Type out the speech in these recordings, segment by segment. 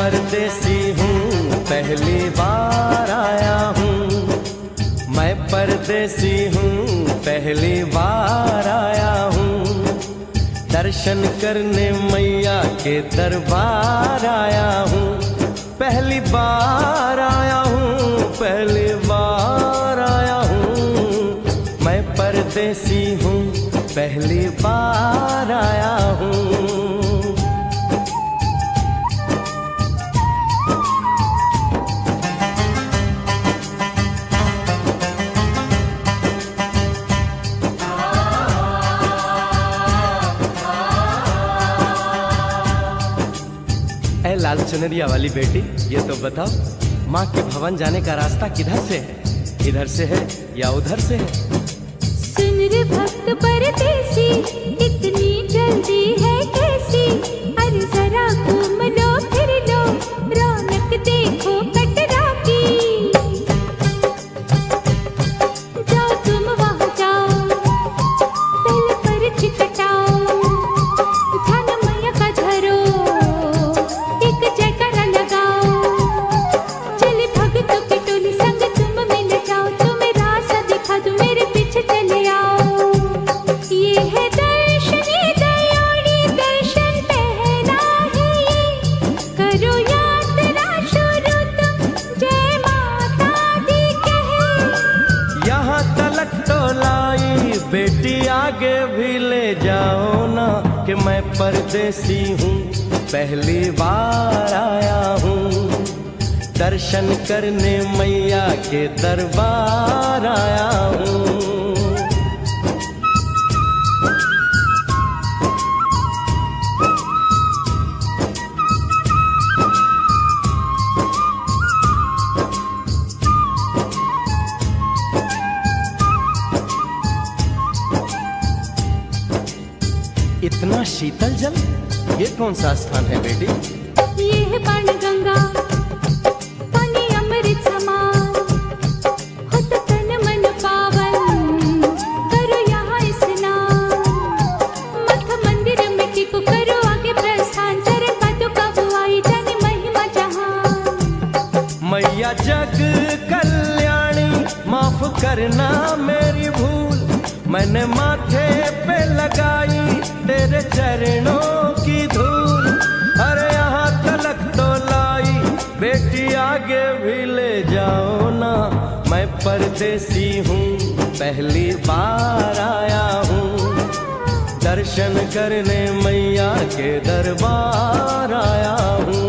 परदेसी हूँ, पहली बार आया हूँ। मैं परदेसी हूँ, पहली बार आया हूँ। दर्शन करने मैया के दरबार आया हूँ। पहली बार आया हूँ, पहली बार आया हूँ। मैं परदेसी हूँ, पहली बार आया हूँ। ऐ लाल चुनरिया वाली बेटी, ये तो बताओ माँ के भवन जाने का रास्ता किधर से है? इधर से है या उधर से है? सुन रे भक्त परदेसी, इतनी जल्दी है कैसी? अरे जरा घूम लो फिर लो, रौनक देखो कटरा की। जाओ तुम वहाँ जाओ, पहले पर्च कटाओ, ध्यान मैया का धरो, एक जयकारा लगाओ। चले भक्तों की टोली संग तुम मिल जाओ, तुम्हें रास्ता दिखा दूं, मेरे पीछे चले आओ। ये है दर्शन, ये दयाड़ी दर्शन पहला है ये। करो यात्रा शुरू तुम, जय माता दी कहे। यहाँ तलक तो लाई बेटी, आगे भी ले जाओ ना, कि मैं परदेसी हूँ, पहली बार आया हूँ। दर्शन करने मैया के दरबार आया हूँ। इतना शीतल जल, ये कौन सा स्थान है बेटी? ये है बाणगंगा, पानी अमृत समान, होत तन मन पावन, करो यहाँ स्नान। मठ मंदिर में टिको, करो आगे प्रस्थान, चरण पादुका बुआई, जाने महिमा जहान। मैया जग कल्याणी, माफ करना मेरी भूल। मैंने माथे पे लगाई तेरे चरणों की धूल। अरे यहाँ तलक तो लाई बेटी, आगे भी ले जाओ ना, मैं परदेसी हूँ, पहली बार आया हूँ। दर्शन करने मैया के दरबार आया हूँ।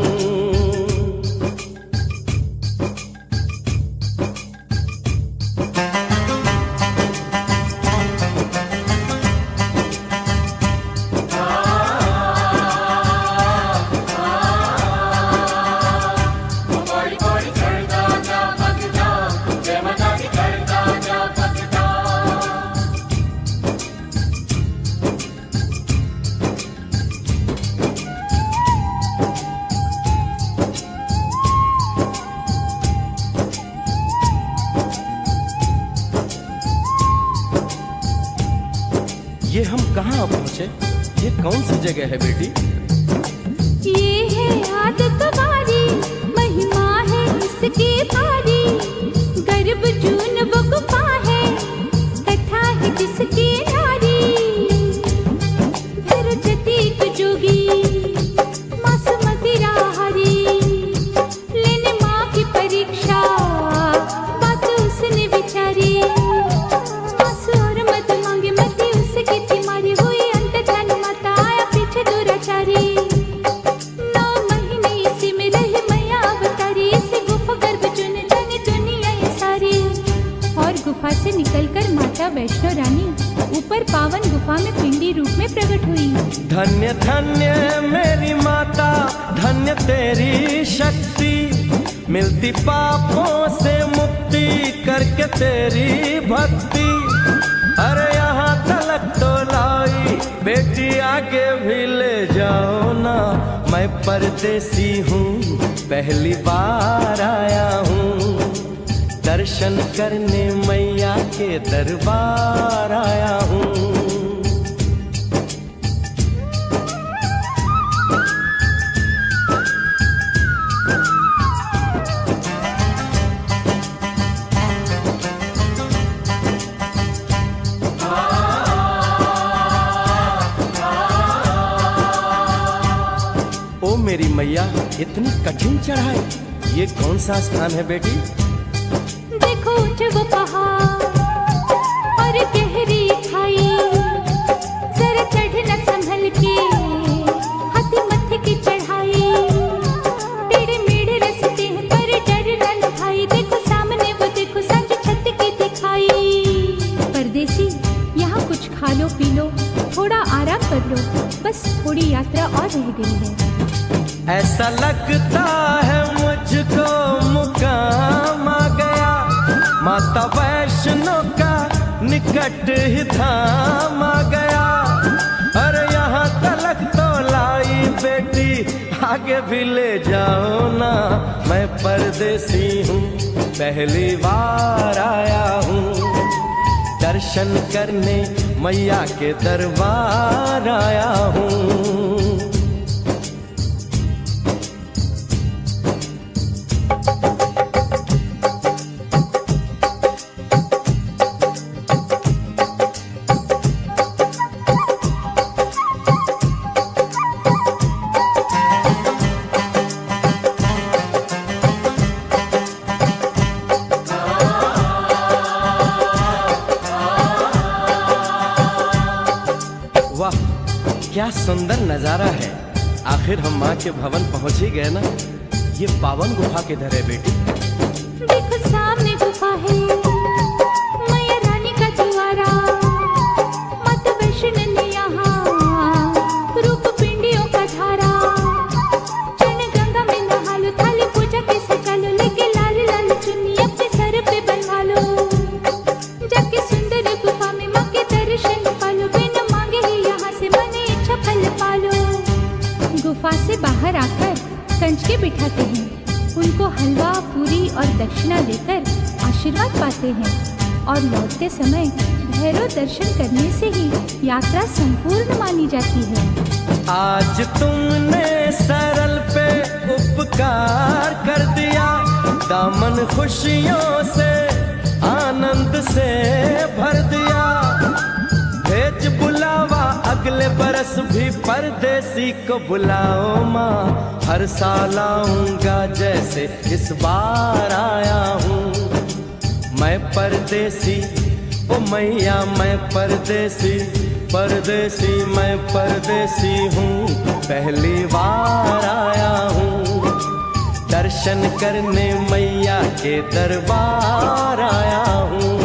ये हम कहाँ पहुँचे? ये कौन सी जगह है बेटी? ये है आदत वारी, महिमा है इसकी भारी। गर्भ जून वो गुफा है, कथा है जिसकी नारी। भैरव जतीक जोगी, मासूमती राहरी, लेने माँ की परीक्षा, बात उसने विचारी। आंसू और मत मांगे, मती उसकी तिमारी, हुई अंत धन माता, आया पीछे दुराचारी। 9 महीने इसी में रही मैया अवतारी, इसी गुफा गर्भ चुन जाने दुनिया ये सारी। और गुफा से निकलकर माता वैष्णो रानी ऊपर पावन गुफा में पिंडी रूप में प्रकट हुई। धन्य धन्य मेरी माता, धन्य तेरी शक्ति, मिलती पापों से मुक्ति करके तेरी भक्ति। अरे यहाँ तलक तो लाई बेटी, आगे भी ले जाओ ना, मैं परदेसी हूँ, पहली बार आया हूँ। दर्शन करने मैया के दरबार आया हूँ। मेरी मैया, इतनी कठिन चढ़ाई, ये कौन सा स्थान है बेटी? देखो ऊंचे वो पहाड़ और गहरी खाई, जरा चढ़ना संभल के, हाथी मत्थे की चढ़ाई, टेढ़े मेढ़े रास्ते हैं पर डरना न भाई, देखो सामने वो देखो सांझ छत की दिखाई। परदेसी यहाँ कुछ खा लो पी लो, थोड़ा आराम कर लो, बस थोड़ी यात्रा और रह गई है। ऐसा लगता है मुझको मुकाम आ गया, माता वैष्णो का निकट ही धाम आ गया। अरे यहाँ तलक तो लाई बेटी, आगे भी ले जाओ ना, मैं परदेसी हूँ, पहली बार आया हूँ, दर्शन करने मैया के दरबार आया हूँ। वाह, क्या सुंदर नजारा है। आखिर हम माँ के भवन पहुंच ही गए ना। ये पावन गुफा किधर है बेटी? देखो सामने गुफा है, मैया रानी का द्वारा, माता वैष्णो ने यहाँ रूप पिंडियों का धारा, चरण गंगा में नहा लो, थाली पूजा के सजा लो, लेके लाल लाल चुन्नी अपने सर पे बनवा लो, जाके सुंदर गुफा में माँ के दर्शन पालो, बिना मांगे ही यहाँ से मन इच्छा फल पालो। गुफा से बाहर आकर कंचके बिठाते हैं, उनको हलवा पूरी और दक्षिणा देकर आशीर्वाद पाते हैं, और लौटते समय भैरव दर्शन करने से ही यात्रा संपूर्ण मानी जाती है। आज तुमने सरल पे उपकार कर दिया, दामन खुशियों से आनंद से भर दिया, भेज बुलावा अगले बरस भी परदेसी को बुलाओ माँ, हर साल आऊंगा जैसे इस बार आया हूँ। मैं परदेसी ओ मैया, मैं परदेसी, परदेसी मैं परदेसी हूँ, पहली बार आया हूँ, दर्शन करने मैया के दरबार आया हूँ।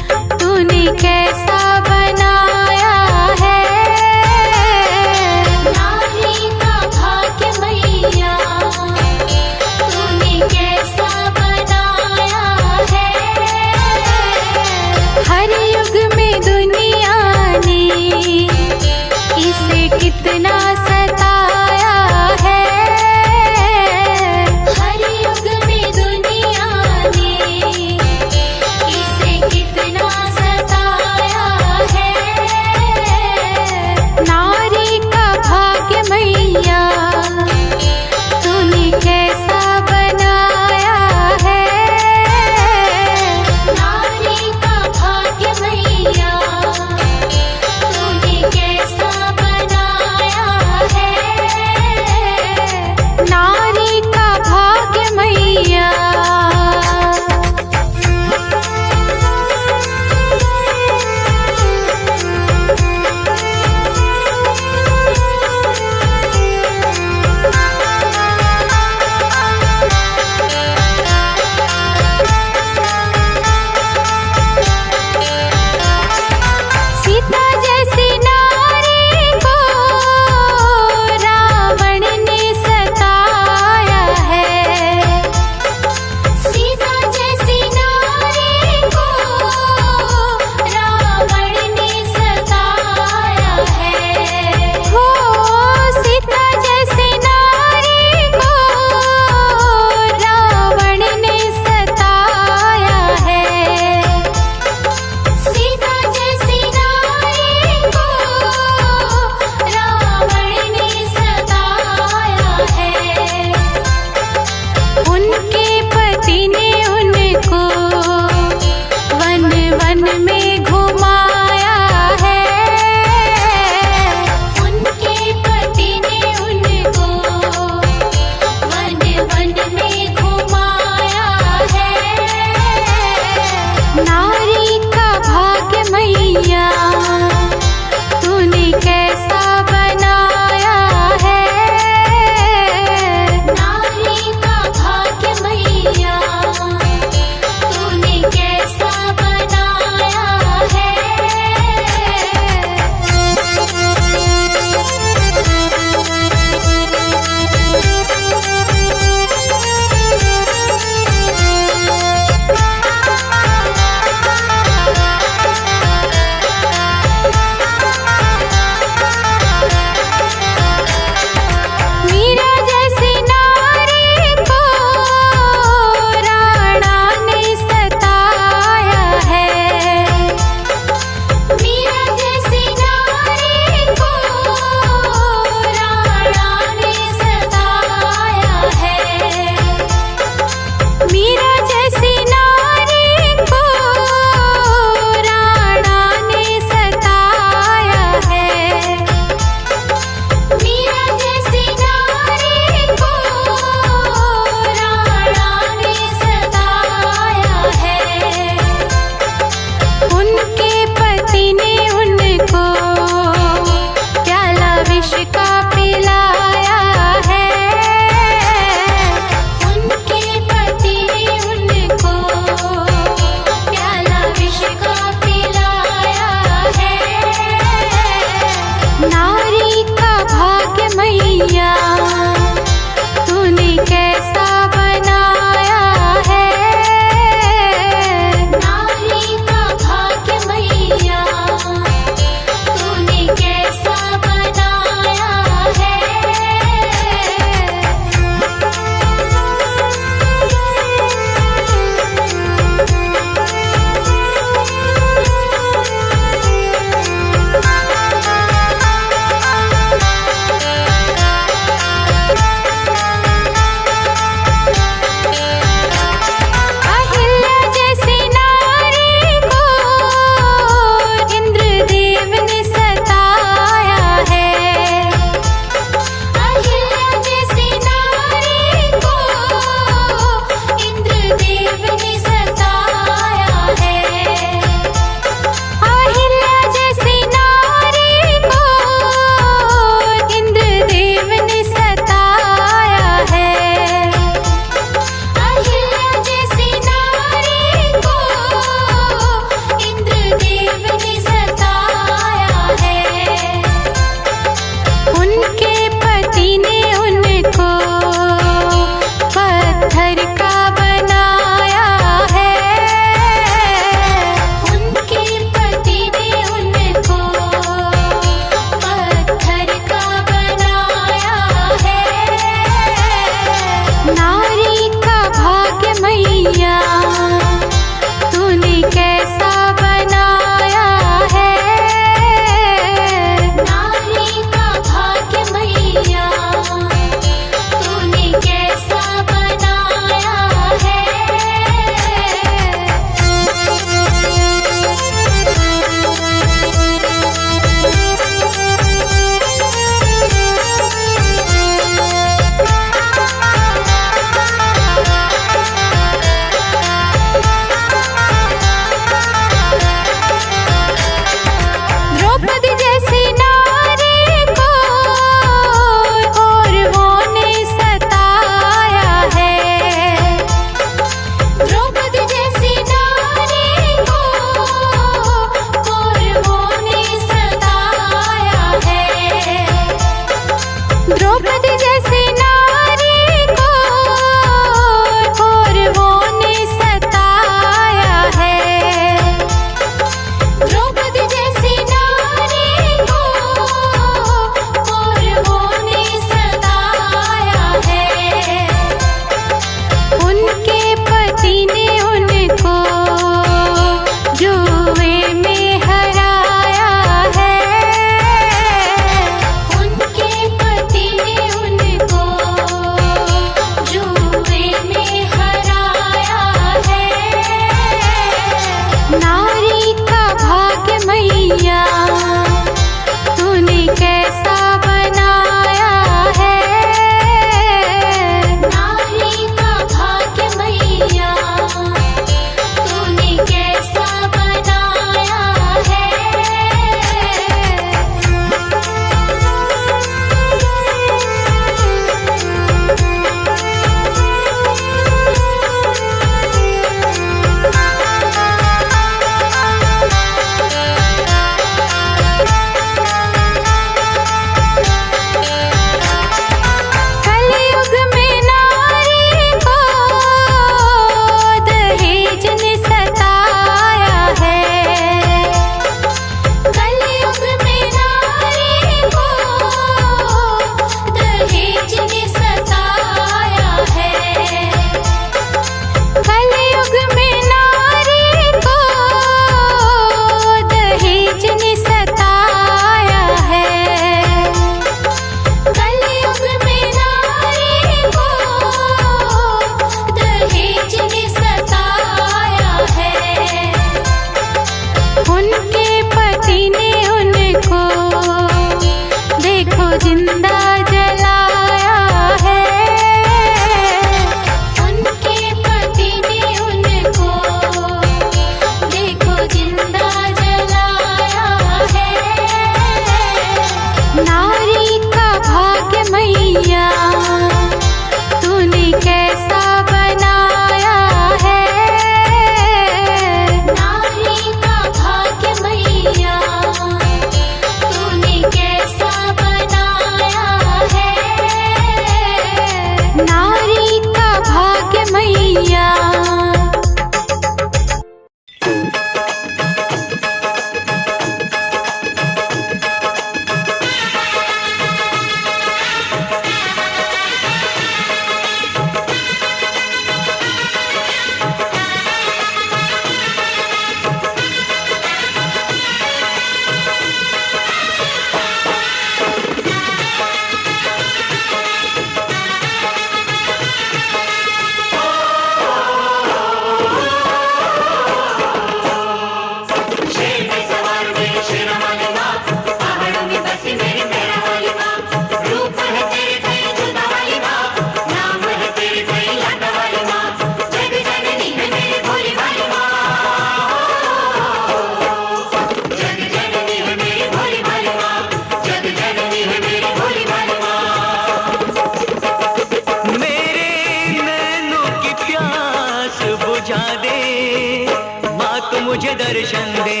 मुझे दर्शन दे,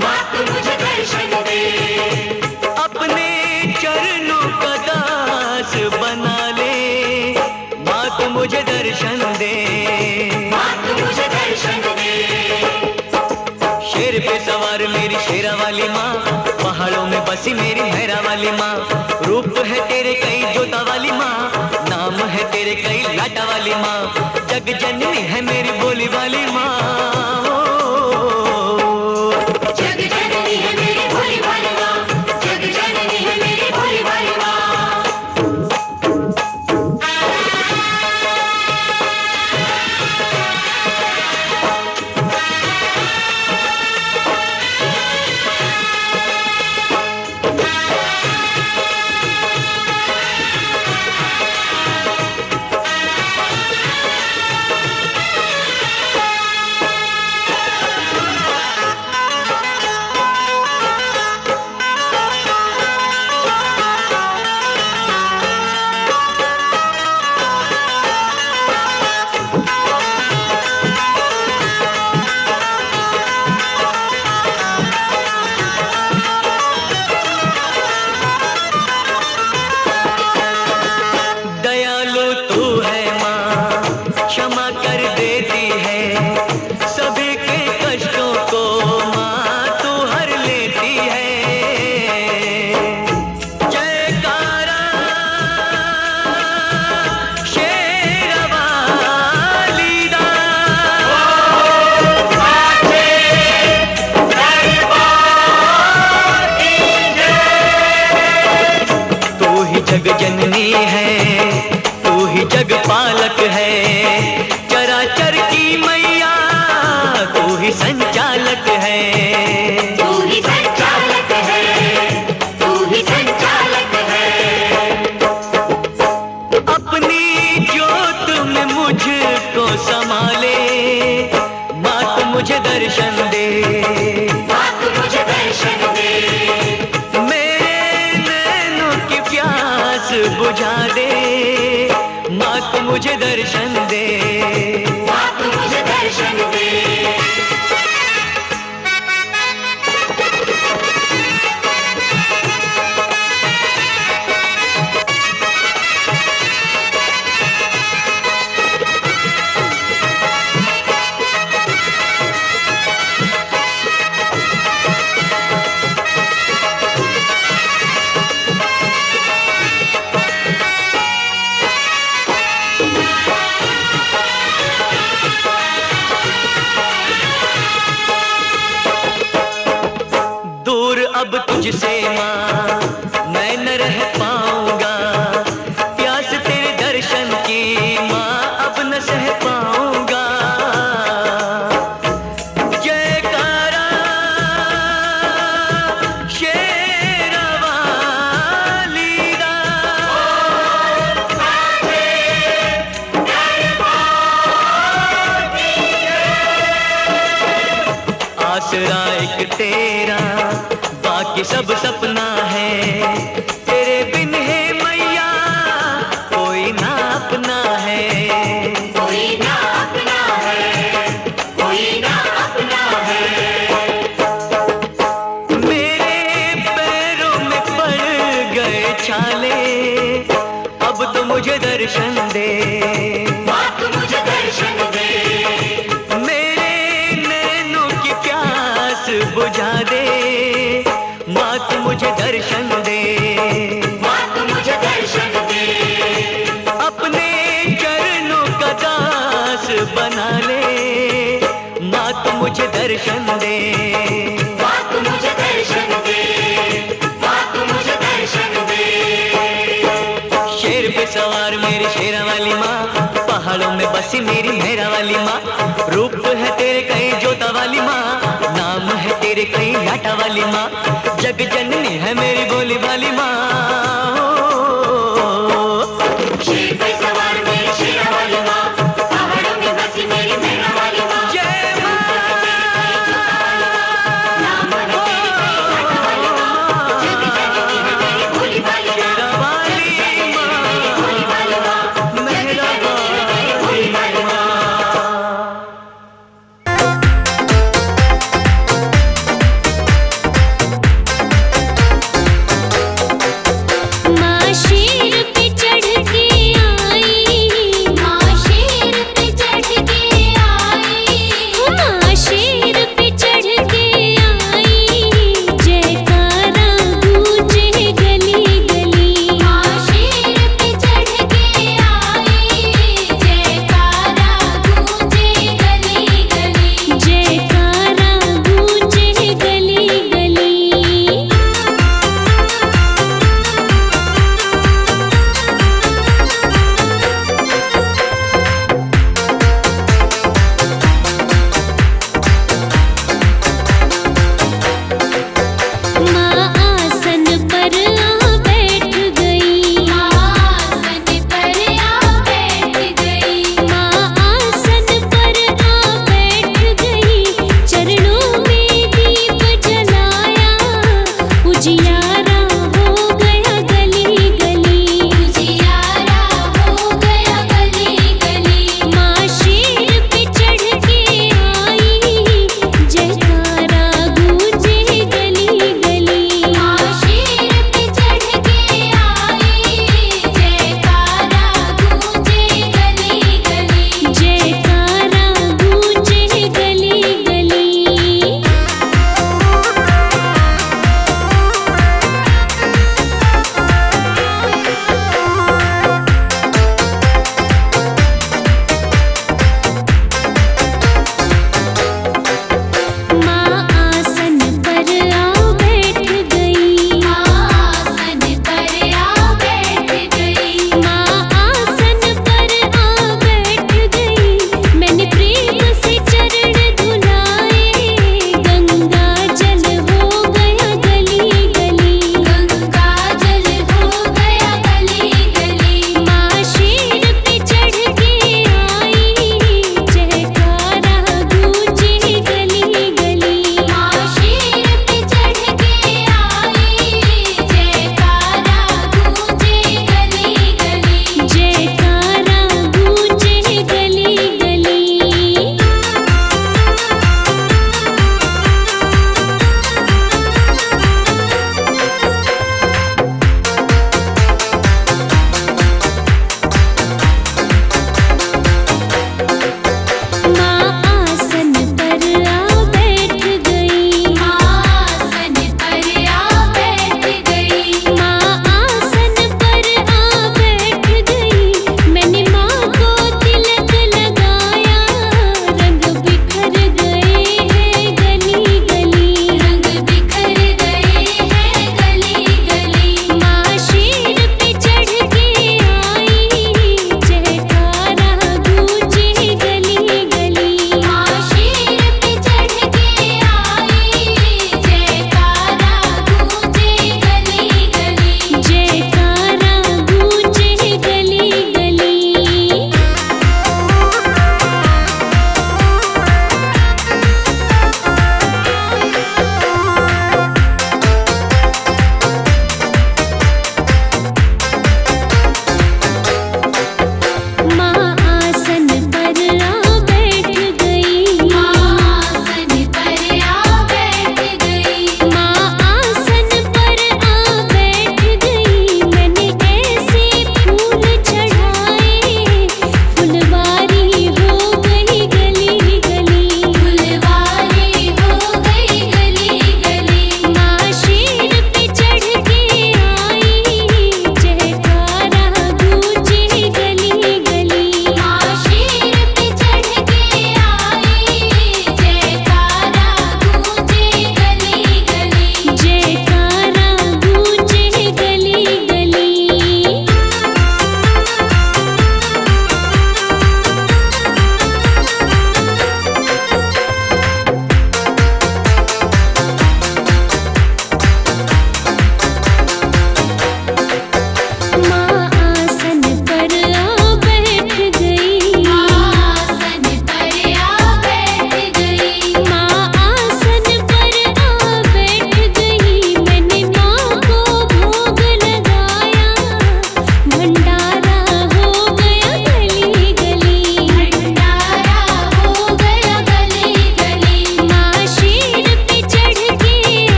माँ तू मुझे दर्शन दे। अपने चरणों का दास बना ले, माँ तू मुझे दर्शन दे, माँ तू मुझे दर्शन दे। शेर पे सवार मेरी शेरा वाली माँ, पहाड़ों में बसी मेरी मेहरा वाली माँ, रूप है तेरे कई जोता वाली माँ, नाम है तेरे कई लाटा वाली माँ, जग जननी है मेरी बोली वाली माँ। जग जननी है मेरी भोली भाली माँ, जग जननी है मेरी भोली भाली माँ। दयालु तू है माँ, क्षमा कर देती है, सभी के कष्टों को माँ तू हर लेती है। जयकारा शेरा वाली दा, तू ही जग जननी है, तू ही जग पालक है, चराचर की मैया तू ही संचालक है। तू ही संचालक है, तू ही संचालक है। अपनी ज्योत में मुझको संभाले, माँ तू मुझे दर्शन दे, माँ तू मुझे दर्शन दे। मेरे नैनों की प्यास बुझा दे, माँ तू मुझे दर्शन दे। माँ तू मुझे दर्शन दे। दूर अब तुझसे माँ मैं न रह पाऊंगा, प्यास तेरे दर्शन की माँ अब न सह पाऊंगा। जयकारा शेरा वाली दा, आसरा एक तेरा बाकी सब सपना है, तेरे बिन है मैया कोई ना अपना है। कोई ना अपना है, कोई ना अपना है। मेरे पैरों में पड़ गए छाले, अब तो मुझे दर्शन दे, माँ तू मुझे दर्शन दे। मेरे नैनों की प्यास बुझा दे, माँ तू मुझे दर्शन दे। माँ तू मुझे दर्शन दे। अपने चरणों का दास बना ले, माँ तू मुझे दर्शन दे। माँ तू मुझे दर्शन दे। माँ तू मुझे दर्शन दे। शेर पे सवार मेरी शेरा वाली माँ, पहाड़ों में बसी मेरी मेहरा वाली माँ, रूप है तेरे कई जोता वाली माँ, नाम है तेरे कई लाटा वाली माँ, जग जननी है मेरी बोली वाली माँ। शेर पे सवार मेरी शेरा वाली माँ, पहाड़ों में बसी मेरी मेहरा वाली माँ, जय माँ। नाम है तेरी कई लाटा वाली माँ, जग जननी है मेरी भोली वाली माँ, शेरा वाली माँ, भोली वाली माँ, जग मेहरा जननी है मेरी भोली वाली माँ। वाली माँ।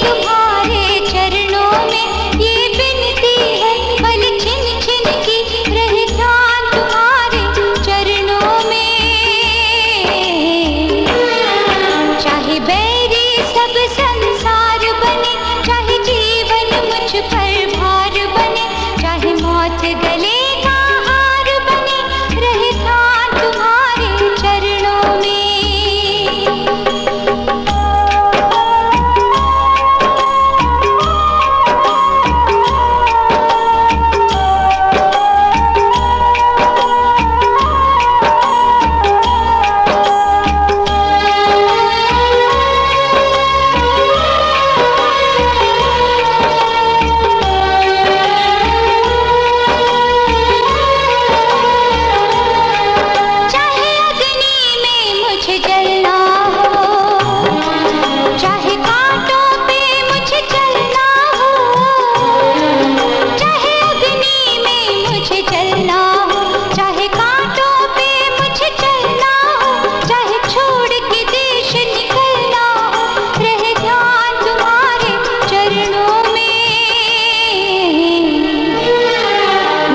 तुम्हारे चरणों में ये बिनती है, पल छिन छिन की रहे ध्यान तुम्हारे चरणों में। चाहे बैरी सब संसार बने, चाहे जीवन मुझ पर भार बने, चाहे मौत गले का हार बने, रहे ध्यान तुम्हारे चरणों में। चाहे अग्नि में मुझे जलना हो, चाहे कांटों पे मुझे चलना हो, चाहे अग्नि में मुझे जलना हो, चाहे कांटों पे मुझे चलना हो, चाहे छोड़ के देश निकलना हो, रहे ध्यान तुम्हारे चरणों में।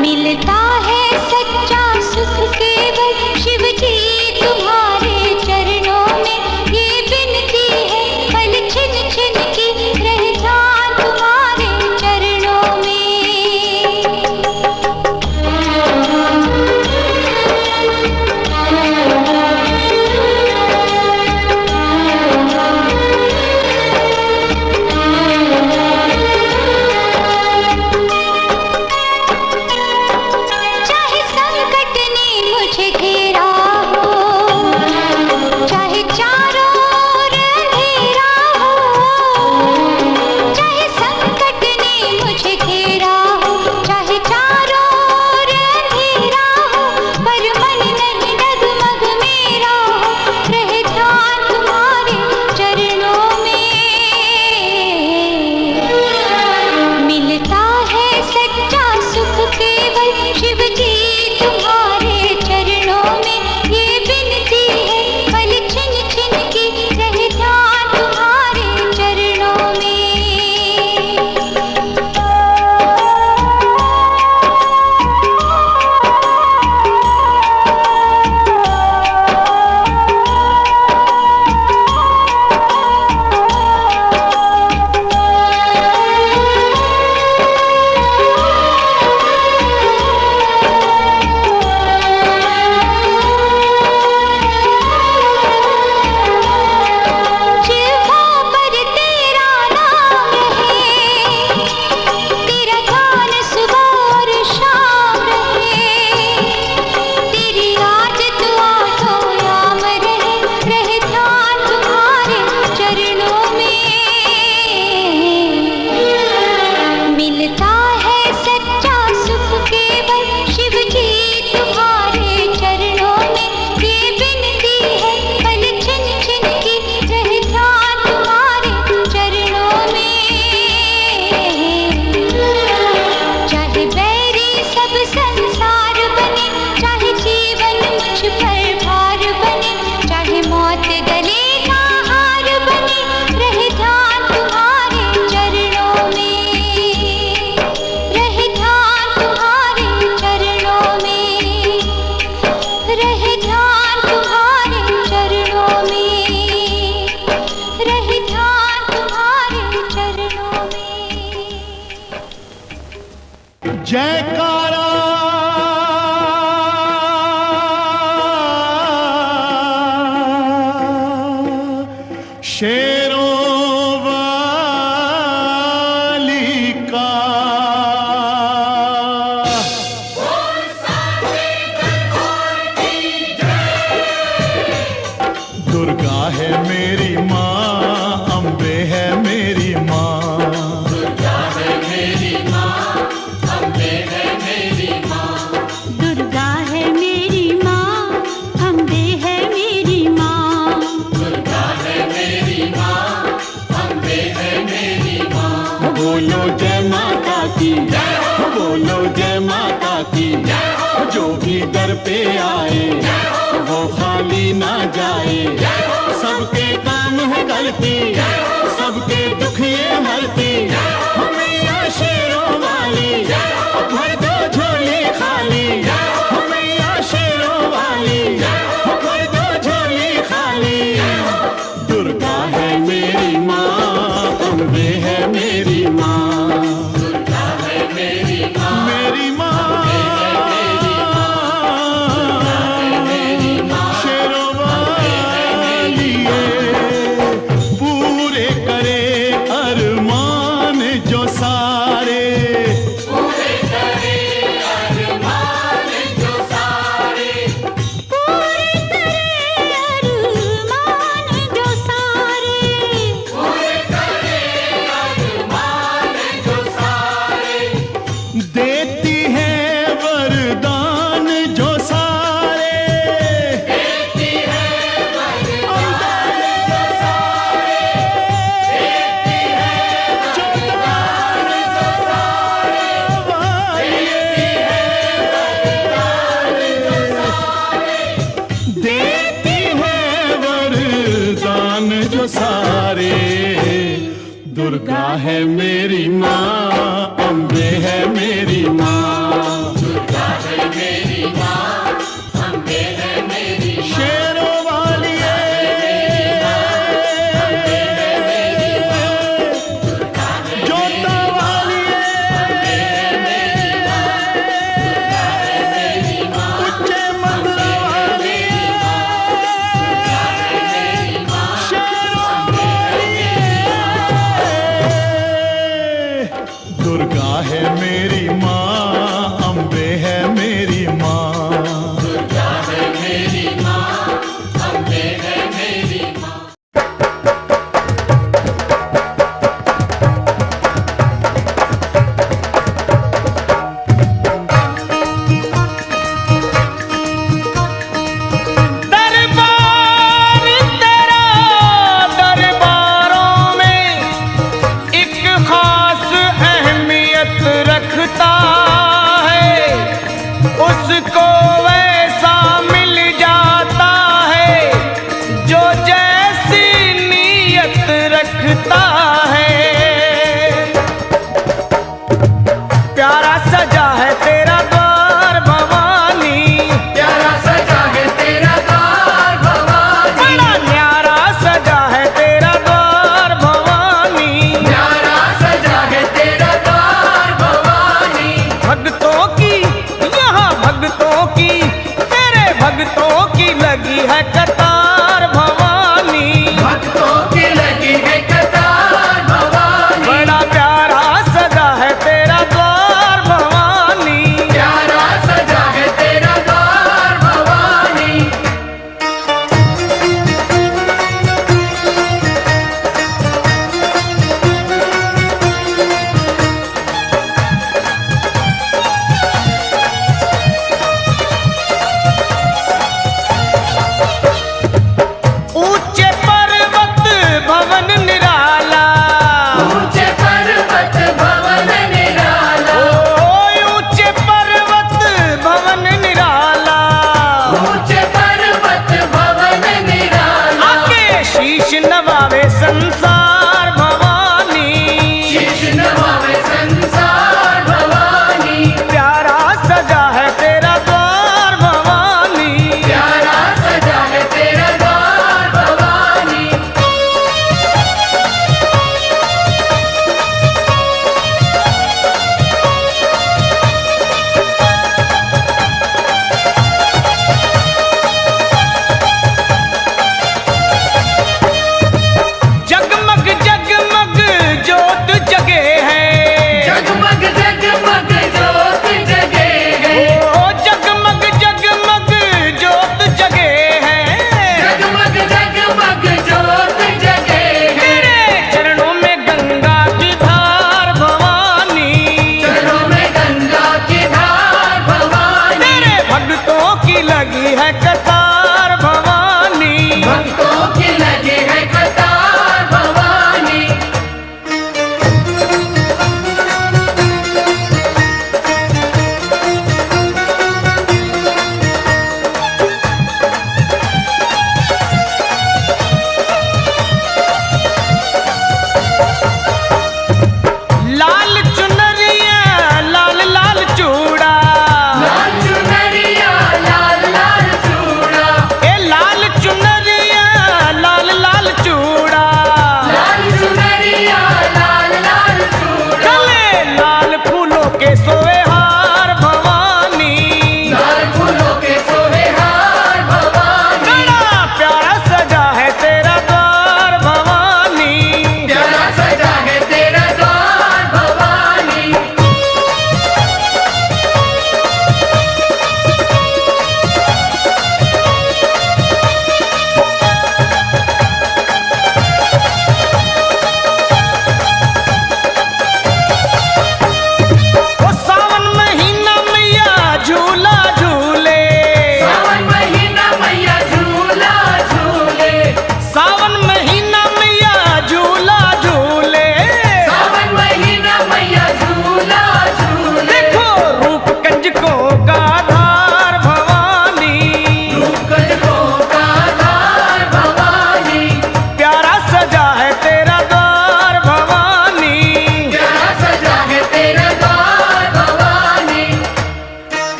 मिलता है सच्चा सुख केवल शिव जी तुम्हारे चरणों में। ये बिनती है, पल छिन छिन की रहे ध्यान तुम्हारे चरणों में। चाहे संकट ने मुझे घेरा हो, चाहे चारों ओर अंधेरा हो, चाहे संकट ने मुझे घेरा हो, चाहे चारों ओर अंधेरा हो, पर मन नहीं डगमग मेरा हो, रहे ध्यान तुम्हारे चरणों में। मिलता है सच्चा सुख केवल शिव जी तुम्हारे चरणों में। ये बिनती है, पल छिन छिन की रहे ध्यान तुम्हारे चरणों में। जिह्वा पर तेरा नाम रहे, तेरा ध्यान सुबह और शाम रहे, तेरी आज दुआ तो याम रहे ध्यान तुम्हारे चरणों में। मिलता है सच्चा सुख केवल शिव जी तुम्हारे चरणों में। ये बिनती है, पल छिन छिन की रहे ध्यान तुम्हारे चरणों में। चाहे बैरी सब संसार बने, चाहे जीवन मुझ पर भार बने, चाहे मौत गले का हार बने, रहे ध्यान तुम्हारे चरणों में। रहे ध्यान तुम्हारे चरणों में। रहे ध्यान तुम्हारे चरणों में। रहे ध्यान तुम्हारे चरणों में। जयकारा शेरों वाली का। दुर्गा है मेरी माँ, अम्बे है मेरी माँ। दुर्गा है मेरी माँ, अम्बे है मेरी माँ। दुर्गा है मेरी माँ, अम्बे है मेरी माँ। दुर्गा है मेरी माँ, अम्बे है मेरी माँ। बोलो जय माता की, बोलो जय माता की। जो भी दर पे आए वो खाली ना जाए। सबके काम है गलती, सबके दुख ये है मेरी माँ, दुर्गा है मेरी माँ, मेरी माँ, शेरों वाली पूरे करे अरमान जो सारे, पूरे करे अरमान जो सारे, पूरे करे अरमान जो सारे, पूरे करे अरमान जो सारे, देती है वरदान जो सारे, देती है वरदान जो सारे, देती है वरदान जो सारे, देती है वरदान जो सारे। दुर्गा है मेरी माँ, अम्बे है मेरी माँ,